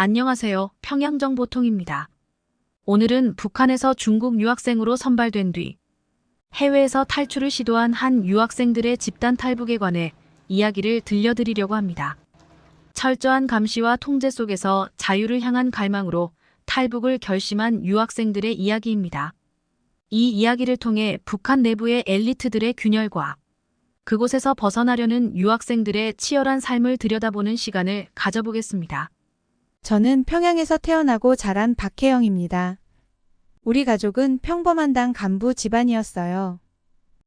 안녕하세요. 평양정보통입니다. 오늘은 북한에서 중국 유학생으로 선발된 뒤 해외에서 탈출을 시도한 한 유학생들의 집단 탈북에 관해 이야기를 들려드리려고 합니다. 철저한 감시와 통제 속에서 자유를 향한 갈망으로 탈북을 결심한 유학생들의 이야기입니다. 이 이야기를 통해 북한 내부의 엘리트들의 균열과 그곳에서 벗어나려는 유학생들의 치열한 삶을 들여다보는 시간을 가져보겠습니다. 저는 평양에서 태어나고 자란 박혜영입니다. 우리 가족은 평범한 당 간부 집안이었어요.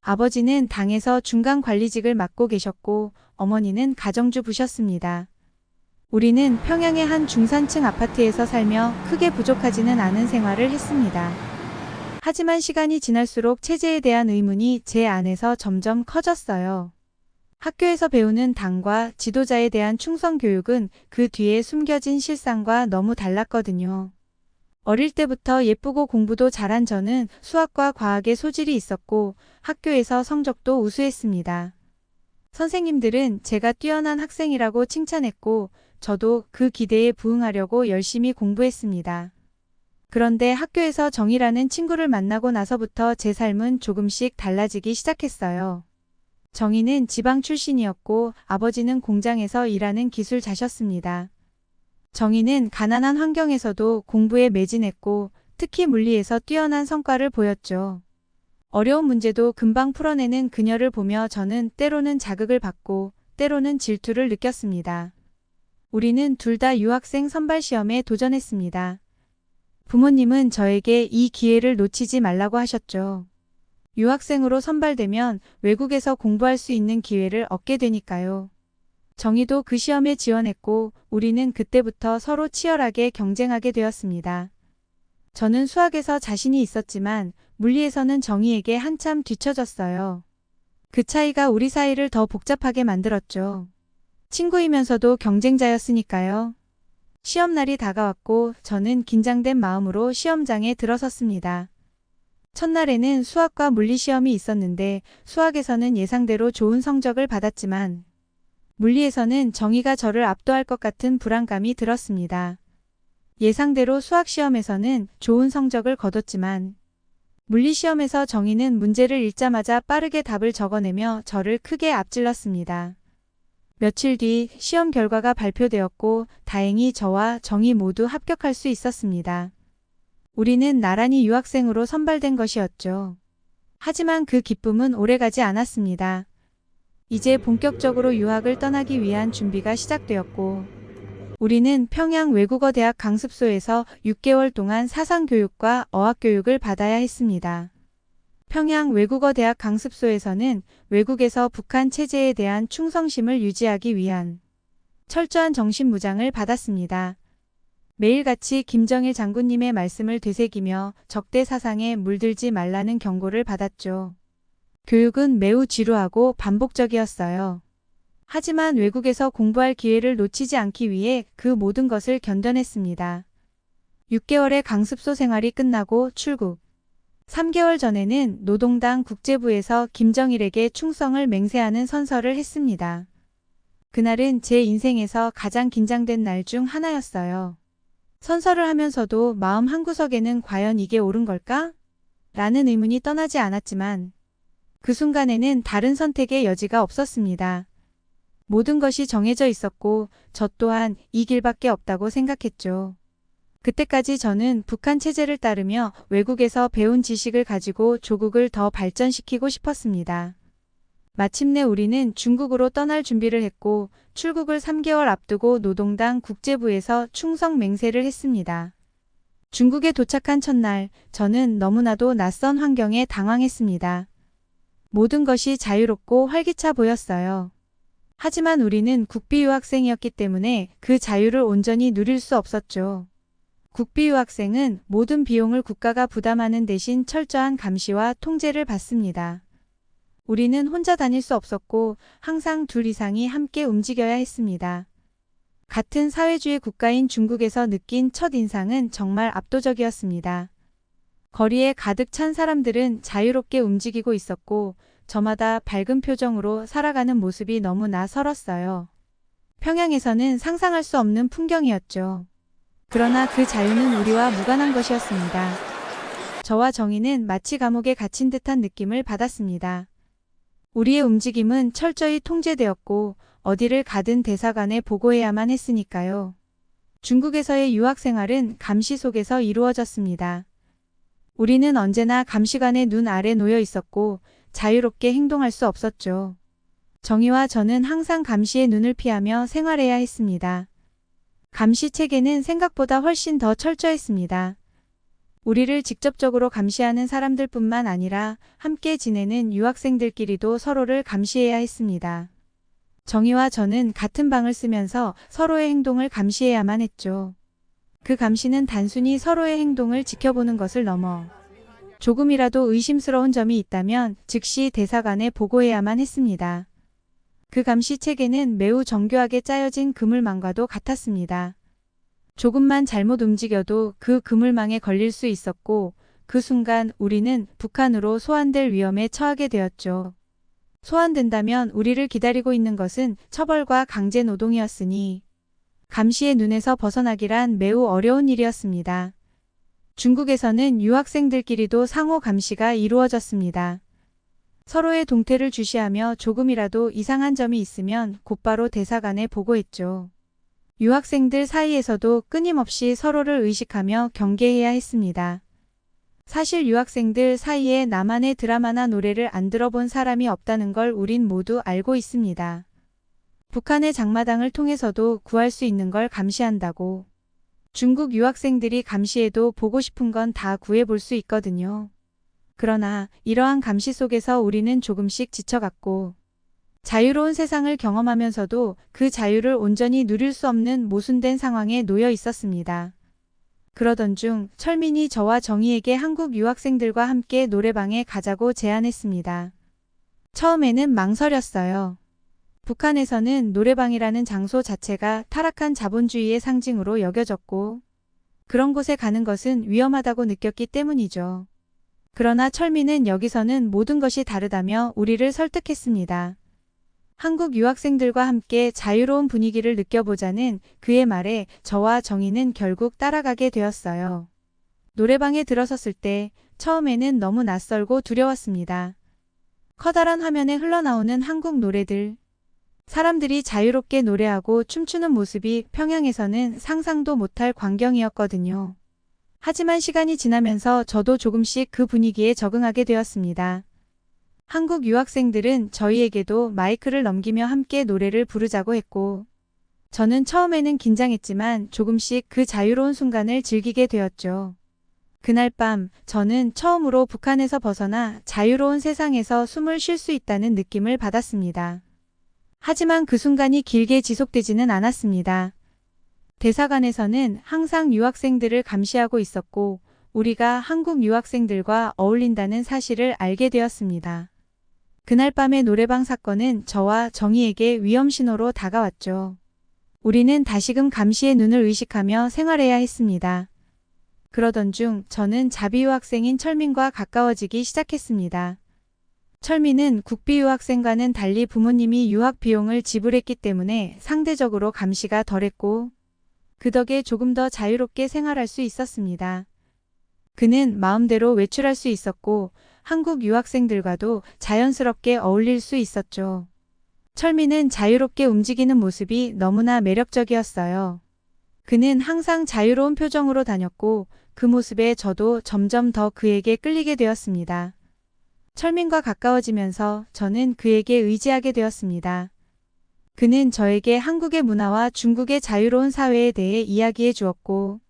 아버지는 당에서 중간 관리직을 맡고 계셨고 어머니는 가정주부셨습니다. 우리는 평양의 한 중산층 아파트에서 살며 크게 부족하지는 않은 생활을 했습니다. 하지만 시간이 지날수록 체제에 대한 의문이 제 안에서 점점 커졌어요. 학교에서 배우는 당과 지도자에 대한 충성 교육은 그 뒤에 숨겨진 실상과 너무 달랐거든요. 어릴 때부터 예쁘고 공부도 잘한 저는 수학과 과학에 소질이 있었고 학교에서 성적도 우수했습니다. 선생님들은 제가 뛰어난 학생이라고 칭찬했고 저도 그 기대에 부응하려고 열심히 공부했습니다. 그런데 학교에서 정이라는 친구를 만나고 나서부터 제 삶은 조금씩 달라지기 시작했어요. 정이는 지방 출신이었고 아버지는 공장에서 일하는 기술자셨습니다. 정이는 가난한 환경에서도 공부에 매진했고 특히 물리에서 뛰어난 성과를 보였죠. 어려운 문제도 금방 풀어내는 그녀를 보며 저는 때로는 자극을 받고 때로는 질투를 느꼈습니다. 우리는 둘 다 유학생 선발 시험에 도전했습니다. 부모님은 저에게 이 기회를 놓치지 말라고 하셨죠. 유학생으로 선발되면 외국에서 공부할 수 있는 기회를 얻게 되니까요. 정희도 그 시험에 지원했고 우리는 그때부터 서로 치열하게 경쟁하게 되었습니다. 저는 수학에서 자신이 있었지만 물리에서는 정희에게 한참 뒤처졌어요. 그 차이가 우리 사이를 더 복잡하게 만들었죠. 친구이면서도 경쟁자였으니까요. 시험날이 다가왔고 저는 긴장된 마음으로 시험장에 들어섰습니다. 첫날에는 수학과 물리 시험이 있었는데 수학에서는 예상대로 좋은 성적을 받았지만 물리에서는 정의가 저를 압도할 것 같은 불안감이 들었습니다. 예상대로 수학 시험에서는 좋은 성적을 거뒀지만 물리 시험에서 정의는 문제를 읽자마자 빠르게 답을 적어내며 저를 크게 앞질렀습니다. 며칠 뒤 시험 결과가 발표되었고 다행히 저와 정의 모두 합격할 수 있었습니다. 우리는 나란히 유학생으로 선발된 것이었죠. 하지만 그 기쁨은 오래가지 않았습니다. 이제 본격적으로 유학을 떠나기 위한 준비가 시작되었고 우리는 평양 외국어대학 강습소에서 6개월 동안 사상교육과 어학교육을 받아야 했습니다. 평양 외국어대학 강습소에서는 외국에서 북한 체제에 대한 충성심을 유지하기 위한 철저한 정신무장을 받았습니다. 매일같이 김정일 장군님의 말씀을 되새기며 적대 사상에 물들지 말라는 경고를 받았죠. 교육은 매우 지루하고 반복적이었어요. 하지만 외국에서 공부할 기회를 놓치지 않기 위해 그 모든 것을 견뎌냈습니다. 6개월의 강습소 생활이 끝나고 출국. 3개월 전에는 노동당 국제부에서 김정일에게 충성을 맹세하는 선서를 했습니다. 그날은 제 인생에서 가장 긴장된 날 중 하나였어요. 선서를 하면서도 마음 한구석에는 과연 이게 옳은 걸까? 라는 의문이 떠나지 않았지만 그 순간에는 다른 선택의 여지가 없었습니다. 모든 것이 정해져 있었고 저 또한 이 길밖에 없다고 생각했죠. 그때까지 저는 북한 체제를 따르며 외국에서 배운 지식을 가지고 조국을 더 발전시키고 싶었습니다. 마침내 우리는 중국으로 떠날 준비를 했고 출국을 3개월 앞두고 노동당 국제부에서 충성 맹세를 했습니다. 중국에 도착한 첫날 저는 너무나도 낯선 환경에 당황했습니다. 모든 것이 자유롭고 활기차 보였어요. 하지만 우리는 국비 유학생이었기 때문에 그 자유를 온전히 누릴 수 없었죠. 국비 유학생은 모든 비용을 국가가 부담하는 대신 철저한 감시와 통제를 받습니다. 우리는 혼자 다닐 수 없었고 항상 둘 이상이 함께 움직여야 했습니다. 같은 사회주의 국가인 중국에서 느낀 첫 인상은 정말 압도적이었습니다. 거리에 가득 찬 사람들은 자유롭게 움직이고 있었고 저마다 밝은 표정으로 살아가는 모습이 너무나 서렀어요. 평양에서는 상상할 수 없는 풍경이었죠. 그러나 그 자유는 우리와 무관한 것이었습니다. 저와 정의는 마치 감옥에 갇힌 듯한 느낌을 받았습니다. 우리의 움직임은 철저히 통제되었고 어디를 가든 대사관에 보고해야만 했으니까요. 중국에서의 유학 생활은 감시 속에서 이루어졌습니다. 우리는 언제나 감시관의 눈 아래 놓여 있었고 자유롭게 행동할 수 없었죠. 정의와 저는 항상 감시의 눈을 피하며 생활해야 했습니다. 감시 체계는 생각보다 훨씬 더 철저했습니다. 우리를 직접적으로 감시하는 사람들뿐만 아니라 함께 지내는 유학생들끼리도 서로를 감시해야 했습니다. 정의와 저는 같은 방을 쓰면서 서로의 행동을 감시해야만 했죠. 그 감시는 단순히 서로의 행동을 지켜보는 것을 넘어 조금이라도 의심스러운 점이 있다면 즉시 대사관에 보고해야만 했습니다. 그 감시 체계는 매우 정교하게 짜여진 그물망과도 같았습니다. 조금만 잘못 움직여도 그 그물망에 걸릴 수 있었고 그 순간 우리는 북한으로 소환될 위험에 처하게 되었죠. 소환된다면 우리를 기다리고 있는 것은 처벌과 강제 노동이었으니 감시의 눈에서 벗어나기란 매우 어려운 일이었습니다. 중국에서는 유학생들끼리도 상호 감시가 이루어졌습니다. 서로의 동태를 주시하며 조금이라도 이상한 점이 있으면 곧바로 대사관에 보고했죠. 유학생들 사이에서도 끊임없이 서로를 의식하며 경계해야 했습니다. 사실 유학생들 사이에 나만의 드라마나 노래를 안 들어본 사람이 없다는 걸 우린 모두 알고 있습니다. 북한의 장마당을 통해서도 구할 수 있는 걸 감시한다고. 중국 유학생들이 감시해도 보고 싶은 건 다 구해볼 수 있거든요. 그러나 이러한 감시 속에서 우리는 조금씩 지쳐갔고 자유로운 세상을 경험하면서도 그 자유를 온전히 누릴 수 없는 모순된 상황에 놓여 있었습니다. 그러던 중 철민이 저와 정희에게 한국 유학생들과 함께 노래방에 가자고 제안했습니다. 처음에는 망설였어요. 북한에서는 노래방이라는 장소 자체가 타락한 자본주의의 상징으로 여겨졌고 그런 곳에 가는 것은 위험하다고 느꼈기 때문이죠. 그러나 철민은 여기서는 모든 것이 다르다며 우리를 설득했습니다. 한국 유학생들과 함께 자유로운 분위기를 느껴보자는 그의 말에 저와 정희는 결국 따라가게 되었어요. 노래방에 들어섰을 때 처음에는 너무 낯설고 두려웠습니다. 커다란 화면에 흘러나오는 한국 노래들, 사람들이 자유롭게 노래하고 춤추는 모습이 평양에서는 상상도 못할 광경이었거든요. 하지만 시간이 지나면서 저도 조금씩 그 분위기에 적응하게 되었습니다. 한국 유학생들은 저희에게도 마이크를 넘기며 함께 노래를 부르자고 했고 저는 처음에는 긴장했지만 조금씩 그 자유로운 순간을 즐기게 되었죠. 그날 밤 저는 처음으로 북한에서 벗어나 자유로운 세상에서 숨을 쉴 수 있다는 느낌을 받았습니다. 하지만 그 순간이 길게 지속되지는 않았습니다. 대사관에서는 항상 유학생들을 감시하고 있었고 우리가 한국 유학생들과 어울린다는 사실을 알게 되었습니다. 그날 밤의 노래방 사건은 저와 정희에게 위험 신호로 다가왔죠. 우리는 다시금 감시의 눈을 의식하며 생활해야 했습니다. 그러던 중 저는 자비 유학생인 철민과 가까워지기 시작했습니다. 철민은 국비 유학생과는 달리 부모님이 유학 비용을 지불했기 때문에 상대적으로 감시가 덜했고 그 덕에 조금 더 자유롭게 생활할 수 있었습니다. 그는 마음대로 외출할 수 있었고 한국 유학생들과도 자연스럽게 어울릴 수 있었죠. 철민은 자유롭게 움직이는 모습이 너무나 매력적이었어요. 그는 항상 자유로운 표정으로 다녔고 그 모습에 저도 점점 더 그에게 끌리게 되었습니다. 철민과 가까워지면서 저는 그에게 의지하게 되었습니다. 그는 저에게 한국의 문화와 중국의 자유로운 사회에 대해 이야기해 주었고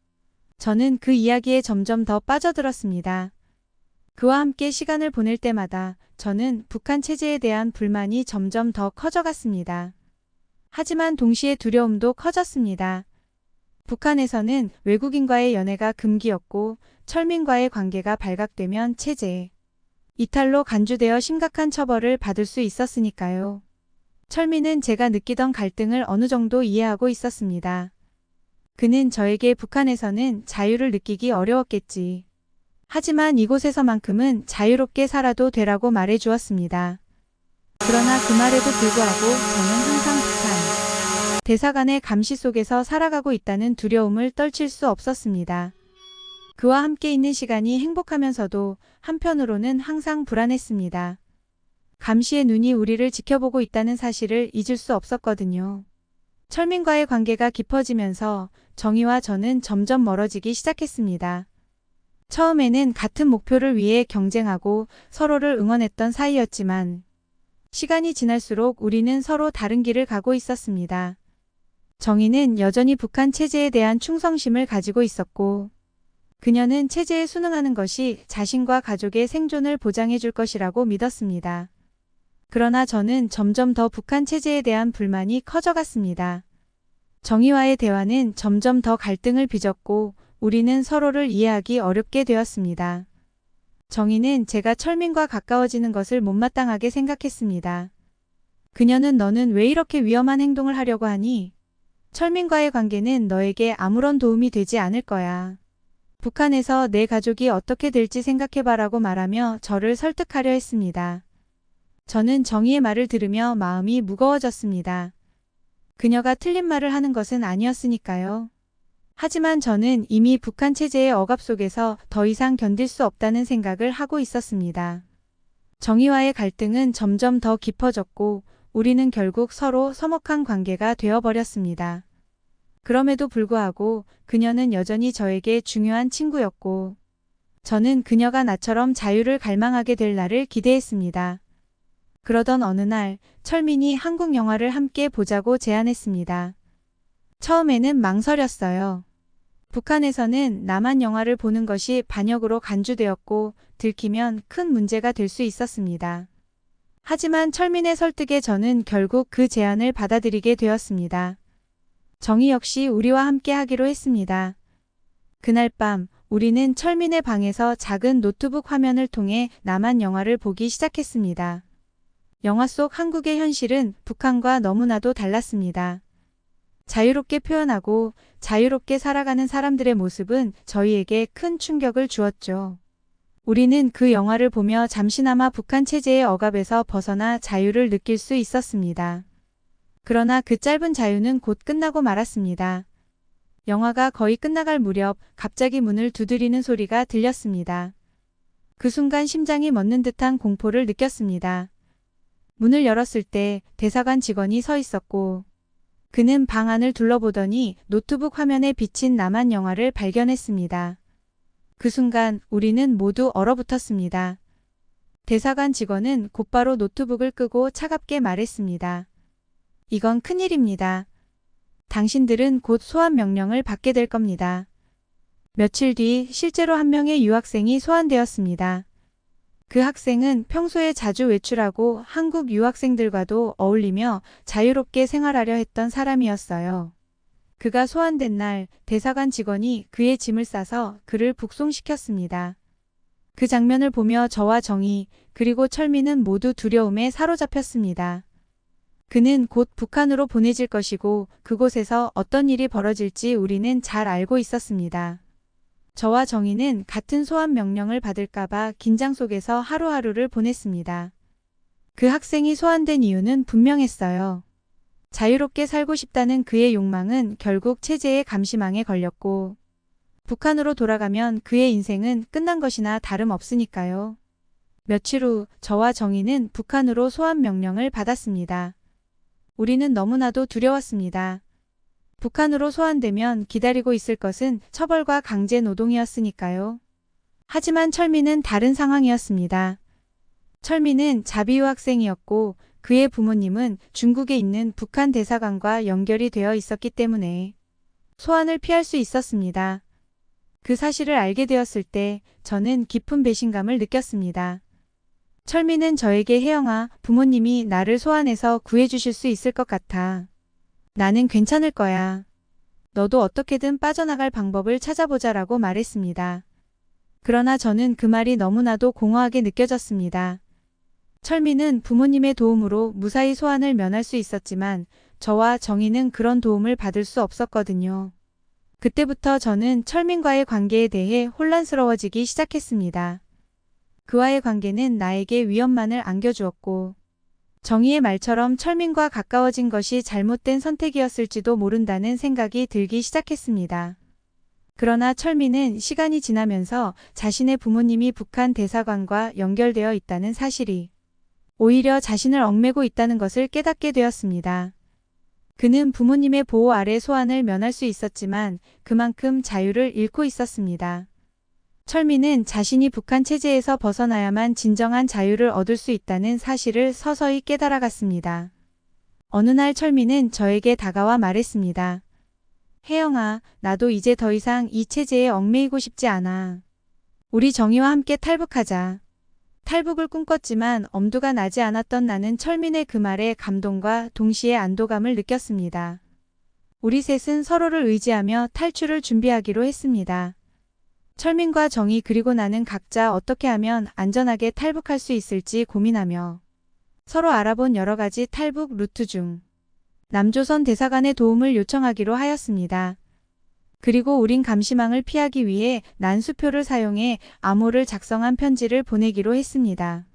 저는 그 이야기에 점점 더 빠져들었습니다. 그와 함께 시간을 보낼 때마다 저는 북한 체제에 대한 불만이 점점 더 커져갔습니다. 하지만 동시에 두려움도 커졌습니다. 북한에서는 외국인과의 연애가 금기였고 철민과의 관계가 발각되면 체제 이탈로 간주되어 심각한 처벌을 받을 수 있었으니까요. 철민은 제가 느끼던 갈등을 어느 정도 이해하고 있었습니다. 그는 저에게 북한에서는 자유를 느끼기 어려웠겠지. 하지만 이곳에서만큼은 자유롭게 살아도 되라고 말해 주었습니다. 그러나 그 말에도 불구하고 저는 항상 대사관의 감시 속에서 살아가고 있다는 두려움을 떨칠 수 없었습니다. 그와 함께 있는 시간이 행복하면서도 한편으로는 항상 불안했습니다. 감시의 눈이 우리를 지켜보고 있다는 사실을 잊을 수 없었거든요. 철민과의 관계가 깊어지면서 정희와 저는 점점 멀어지기 시작했습니다. 처음에는 같은 목표를 위해 경쟁하고 서로를 응원했던 사이였지만 시간이 지날수록 우리는 서로 다른 길을 가고 있었습니다. 정희는 여전히 북한 체제에 대한 충성심을 가지고 있었고 그녀는 체제에 순응하는 것이 자신과 가족의 생존을 보장해 줄 것이라고 믿었습니다. 그러나 저는 점점 더 북한 체제에 대한 불만이 커져갔습니다. 정희와의 대화는 점점 더 갈등을 빚었고 우리는 서로를 이해하기 어렵게 되었습니다. 정희는 제가 철민과 가까워지는 것을 못마땅하게 생각했습니다. 그녀는 너는 왜 이렇게 위험한 행동을 하려고 하니? 철민과의 관계는 너에게 아무런 도움이 되지 않을 거야. 북한에서 내 가족이 어떻게 될지 생각해봐라고 말하며 저를 설득하려 했습니다. 저는 정희의 말을 들으며 마음이 무거워졌습니다. 그녀가 틀린 말을 하는 것은 아니었으니까요. 하지만 저는 이미 북한 체제의 억압 속에서 더 이상 견딜 수 없다는 생각을 하고 있었습니다. 정희와의 갈등은 점점 더 깊어졌고 우리는 결국 서로 서먹한 관계가 되어버렸습니다. 그럼에도 불구하고 그녀는 여전히 저에게 중요한 친구였고 저는 그녀가 나처럼 자유를 갈망하게 될 날을 기대했습니다. 그러던 어느 날 철민이 한국 영화를 함께 보자고 제안했습니다. 처음에는 망설였어요. 북한에서는 남한 영화를 보는 것이 반역으로 간주되었고 들키면 큰 문제가 될 수 있었습니다. 하지만 철민의 설득에 저는 결국 그 제안을 받아들이게 되었습니다. 정희 역시 우리와 함께 하기로 했습니다. 그날 밤 우리는 철민의 방에서 작은 노트북 화면을 통해 남한 영화를 보기 시작했습니다. 영화 속 한국의 현실은 북한과 너무나도 달랐습니다. 자유롭게 표현하고 자유롭게 살아가는 사람들의 모습은 저희에게 큰 충격을 주었죠. 우리는 그 영화를 보며 잠시나마 북한 체제의 억압에서 벗어나 자유를 느낄 수 있었습니다. 그러나 그 짧은 자유는 곧 끝나고 말았습니다. 영화가 거의 끝나갈 무렵 갑자기 문을 두드리는 소리가 들렸습니다. 그 순간 심장이 멎는 듯한 공포를 느꼈습니다. 문을 열었을 때 대사관 직원이 서 있었고 그는 방 안을 둘러보더니 노트북 화면에 비친 남한 영화를 발견했습니다. 그 순간 우리는 모두 얼어붙었습니다. 대사관 직원은 곧바로 노트북을 끄고 차갑게 말했습니다. 이건 큰일입니다. 당신들은 곧 소환 명령을 받게 될 겁니다. 며칠 뒤 실제로 한 명의 유학생이 소환되었습니다. 그 학생은 평소에 자주 외출하고 한국 유학생들과도 어울리며 자유롭게 생활하려 했던 사람이었어요. 그가 소환된 날 대사관 직원이 그의 짐을 싸서 그를 북송시켰습니다. 그 장면을 보며 저와 정희 그리고 철민은 모두 두려움에 사로잡혔습니다. 그는 곧 북한으로 보내질 것이고 그곳에서 어떤 일이 벌어질지 우리는 잘 알고 있었습니다. 저와 정희는 같은 소환 명령을 받을까봐 긴장 속에서 하루하루를 보냈습니다. 그 학생이 소환된 이유는 분명했어요. 자유롭게 살고 싶다는 그의 욕망은 결국 체제의 감시망에 걸렸고 북한으로 돌아가면 그의 인생은 끝난 것이나 다름없으니까요. 며칠 후 저와 정희는 북한으로 소환 명령을 받았습니다. 우리는 너무나도 두려웠습니다. 북한으로 소환되면 기다리고 있을 것은 처벌과 강제 노동이었으니까요. 하지만 철민은 다른 상황이었습니다. 철민은 자비유 학생이었고 그의 부모님은 중국에 있는 북한 대사관과 연결이 되어 있었기 때문에 소환을 피할 수 있었습니다. 그 사실을 알게 되었을 때 저는 깊은 배신감을 느꼈습니다. 철민은 저에게 혜영아, 부모님이 나를 소환해서 구해주실 수 있을 것 같아. 나는 괜찮을 거야. 너도 어떻게든 빠져나갈 방법을 찾아보자라고 말했습니다. 그러나 저는 그 말이 너무나도 공허하게 느껴졌습니다. 철민은 부모님의 도움으로 무사히 소환을 면할 수 있었지만 저와 정희는 그런 도움을 받을 수 없었거든요. 그때부터 저는 철민과의 관계에 대해 혼란스러워지기 시작했습니다. 그와의 관계는 나에게 위험만을 안겨주었고 정의의 말처럼 철민과 가까워진 것이 잘못된 선택이었을지도 모른다는 생각이 들기 시작했습니다. 그러나 철민은 시간이 지나면서 자신의 부모님이 북한 대사관과 연결되어 있다는 사실이 오히려 자신을 얽매고 있다는 것을 깨닫게 되었습니다. 그는 부모님의 보호 아래 소환을 면할 수 있었지만 그만큼 자유를 잃고 있었습니다. 철민은 자신이 북한 체제에서 벗어나야만 진정한 자유를 얻을 수 있다는 사실을 서서히 깨달아갔습니다. 어느 날 철민은 저에게 다가와 말했습니다. 혜영아, 나도 이제 더 이상 이 체제에 얽매이고 싶지 않아. 우리 정의와 함께 탈북하자. 탈북을 꿈꿨지만 엄두가 나지 않았던 나는 철민의 그 말에 감동과 동시에 안도감을 느꼈습니다. 우리 셋은 서로를 의지하며 탈출을 준비하기로 했습니다. 철민과 정의 그리고 나는 각자 어떻게 하면 안전하게 탈북할 수 있을지 고민하며 서로 알아본 여러 가지 탈북 루트 중 남조선 대사관의 도움을 요청하기로 하였습니다. 그리고 우린 감시망을 피하기 위해 난수표를 사용해 암호를 작성한 편지를 보내기로 했습니다.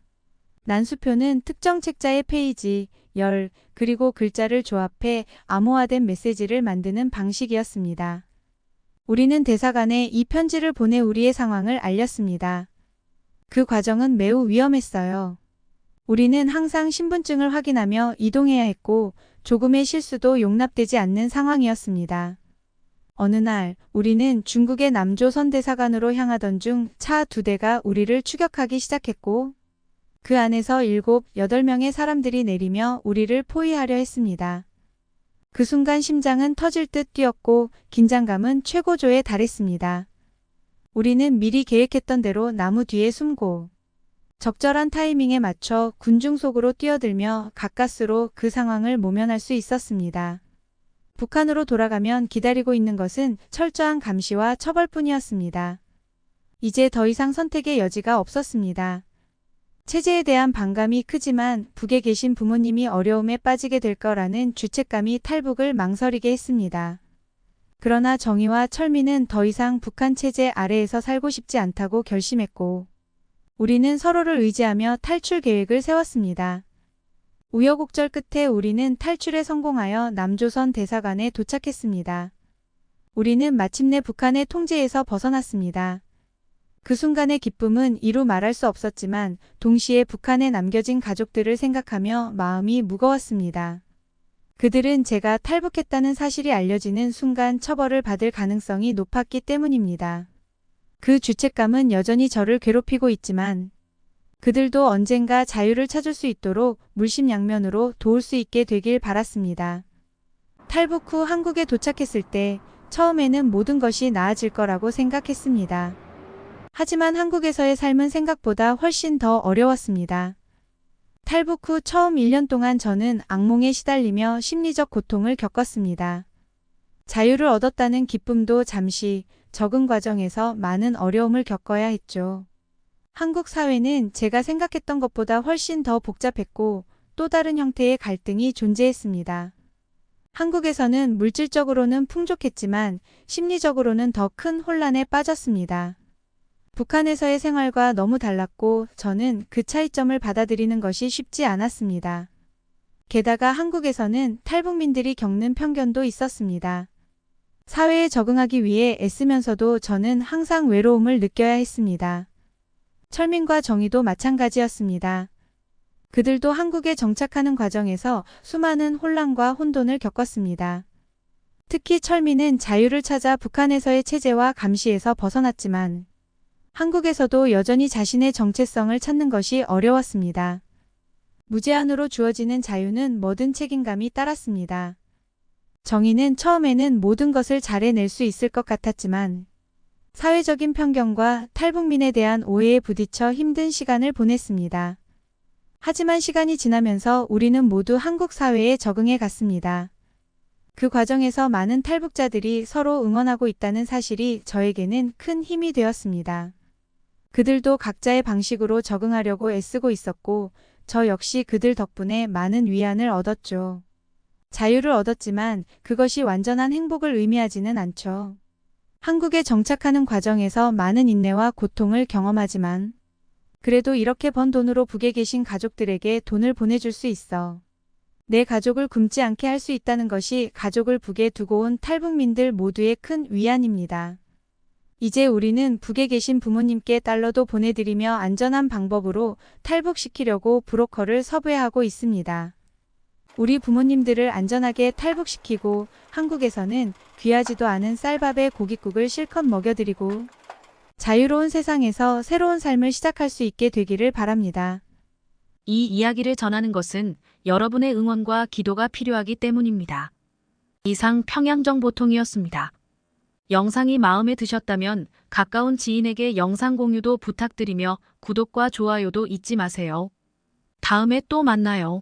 난수표는 특정 책자의 페이지, 열, 그리고 글자를 조합해 암호화된 메시지를 만드는 방식이었습니다. 우리는 대사관에 이 편지를 보내 우리의 상황을 알렸습니다. 그 과정은 매우 위험했어요. 우리는 항상 신분증을 확인하며 이동해야 했고 조금의 실수도 용납되지 않는 상황이었습니다. 어느 날 우리는 중국의 남조선 대사관으로 향하던 중 차 2대가 우리를 추격하기 시작했고 그 안에서 7, 8명의 사람들이 내리며 우리를 포위하려 했습니다. 그 순간 심장은 터질 듯 뛰었고 긴장감은 최고조에 달했습니다. 우리는 미리 계획했던 대로 나무 뒤에 숨고 적절한 타이밍에 맞춰 군중 속으로 뛰어들며 가까스로 그 상황을 모면할 수 있었습니다. 북한으로 돌아가면 기다리고 있는 것은 철저한 감시와 처벌뿐이었습니다. 이제 더 이상 선택의 여지가 없었습니다. 체제에 대한 반감이 크지만 북에 계신 부모님이 어려움에 빠지게 될 거라는 죄책감이 탈북을 망설이게 했습니다. 그러나 정의와 철민은 더 이상 북한 체제 아래에서 살고 싶지 않다고 결심했고 우리는 서로를 의지하며 탈출 계획을 세웠습니다. 우여곡절 끝에 우리는 탈출에 성공하여 남조선 대사관에 도착했습니다. 우리는 마침내 북한의 통제에서 벗어났습니다. 그 순간의 기쁨은 이루 말할 수 없었지만 동시에 북한에 남겨진 가족들을 생각하며 마음이 무거웠습니다. 그들은 제가 탈북했다는 사실이 알려지는 순간 처벌을 받을 가능성이 높았기 때문입니다. 그 죄책감은 여전히 저를 괴롭히고 있지만 그들도 언젠가 자유를 찾을 수 있도록 물심양면으로 도울 수 있게 되길 바랐습니다. 탈북 후 한국에 도착했을 때 처음에는 모든 것이 나아질 거라고 생각했습니다. 하지만 한국에서의 삶은 생각보다 훨씬 더 어려웠습니다. 탈북 후 처음 1년 동안 저는 악몽에 시달리며 심리적 고통을 겪었습니다. 자유를 얻었다는 기쁨도 잠시, 적응 과정에서 많은 어려움을 겪어야 했죠. 한국 사회는 제가 생각했던 것보다 훨씬 더 복잡했고 또 다른 형태의 갈등이 존재했습니다. 한국에서는 물질적으로는 풍족했지만 심리적으로는 더 큰 혼란에 빠졌습니다. 북한에서의 생활과 너무 달랐고 저는 그 차이점을 받아들이는 것이 쉽지 않았습니다. 게다가 한국에서는 탈북민들이 겪는 편견도 있었습니다. 사회에 적응하기 위해 애쓰면서도 저는 항상 외로움을 느껴야 했습니다. 철민과 정의도 마찬가지였습니다. 그들도 한국에 정착하는 과정에서 수많은 혼란과 혼돈을 겪었습니다. 특히 철민은 자유를 찾아 북한에서의 체제와 감시에서 벗어났지만 한국에서도 여전히 자신의 정체성을 찾는 것이 어려웠습니다. 무제한으로 주어지는 자유는 모든 책임감이 따랐습니다. 정의는 처음에는 모든 것을 잘 해낼 수 있을 것 같았지만 사회적인 편견과 탈북민에 대한 오해에 부딪혀 힘든 시간을 보냈습니다. 하지만 시간이 지나면서 우리는 모두 한국 사회에 적응해 갔습니다. 그 과정에서 많은 탈북자들이 서로 응원하고 있다는 사실이 저에게는 큰 힘이 되었습니다. 그들도 각자의 방식으로 적응하려고 애쓰고 있었고 저 역시 그들 덕분에 많은 위안을 얻었죠. 자유를 얻었지만 그것이 완전한 행복을 의미하지는 않죠. 한국에 정착하는 과정에서 많은 인내와 고통을 경험하지만 그래도 이렇게 번 돈으로 북에 계신 가족들에게 돈을 보내줄 수 있어. 내 가족을 굶지 않게 할 수 있다는 것이 가족을 북에 두고 온 탈북민들 모두의 큰 위안입니다. 이제 우리는 북에 계신 부모님께 달러도 보내드리며 안전한 방법으로 탈북시키려고 브로커를 섭외하고 있습니다. 우리 부모님들을 안전하게 탈북시키고 한국에서는 귀하지도 않은 쌀밥에 고깃국을 실컷 먹여드리고 자유로운 세상에서 새로운 삶을 시작할 수 있게 되기를 바랍니다. 이 이야기를 전하는 것은 여러분의 응원과 기도가 필요하기 때문입니다. 이상 평양정보통이었습니다. 영상이 마음에 드셨다면 가까운 지인에게 영상 공유도 부탁드리며 구독과 좋아요도 잊지 마세요. 다음에 또 만나요.